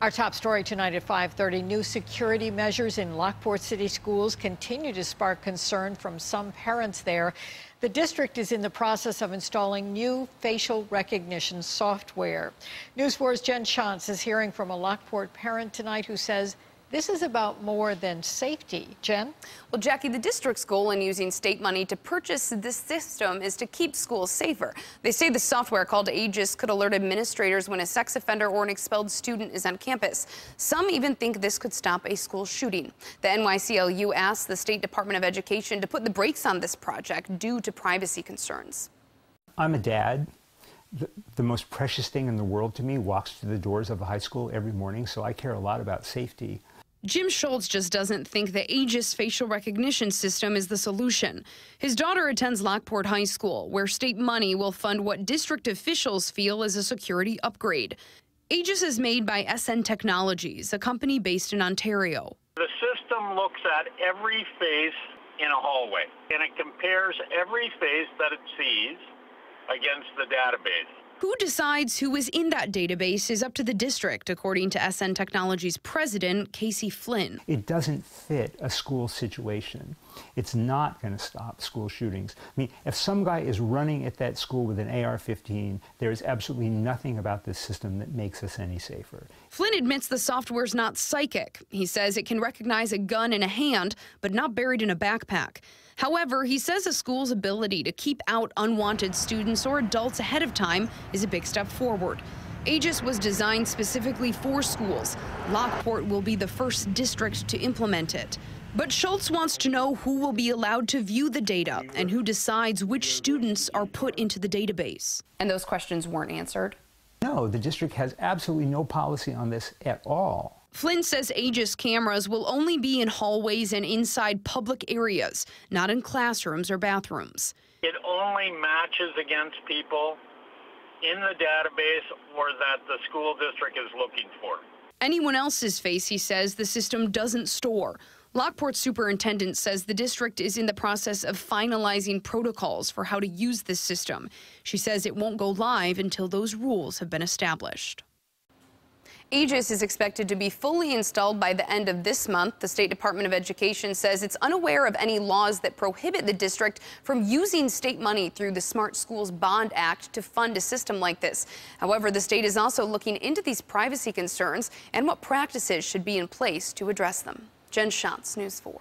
Our top story tonight at 5:30, new security measures in Lockport City schools continue to spark concern from some parents there. The district is in the process of installing new facial recognition software. News 4's Jen Shantz is hearing from a Lockport parent tonight who says this is about more than safety. Jen? Well, Jackie, the district's goal in using state money to purchase this system is to keep schools safer. They say the software called Aegis could alert administrators when a sex offender or an expelled student is on campus. Some even think this could stop a school shooting. The NYCLU asked the State Department of Education to put the brakes on this project due to privacy concerns. I'm a dad. The most precious thing in the world to me walks through the doors of a high school every morning, so I care a lot about safety. Jim Schultz just doesn't think the Aegis facial recognition system is the solution. His daughter attends Lockport High School, where state money will fund what district officials feel is a security upgrade. Aegis is made by SN Technologies, a company based in Ontario. The system looks at every face in a hallway, and it compares every face that it sees against the database. Who decides who is in that database is up to the district, according to SN Technologies president Casey Flynn. It doesn't fit a school situation. It's not going to stop school shootings. I mean, if some guy is running at that school with an AR-15, there is absolutely nothing about this system that makes us any safer. Flynn admits the software's not psychic. He says it can recognize a gun in a hand, but not buried in a backpack. However, he says a school's ability to keep out unwanted students or adults ahead of time is a big step forward. Aegis was designed specifically for schools. Lockport will be the first district to implement it. But Schultz wants to know who will be allowed to view the data and who decides which students are put into the database. And those questions weren't answered? No, the district has absolutely no policy on this at all. Flynn says Aegis cameras will only be in hallways and inside public areas, not in classrooms or bathrooms. It only matches against people in the database or that the school district is looking for. Anyone else's face, he says, the system doesn't store. Lockport superintendent says the district is in the process of finalizing protocols for how to use this system. She says it won't go live until those rules have been established. Aegis is expected to be fully installed by the end of this month. The State Department of Education says it's unaware of any laws that prohibit the district from using state money through the Smart Schools Bond Act to fund a system like this. However, the state is also looking into these privacy concerns and what practices should be in place to address them. Jen Shantz, News 4.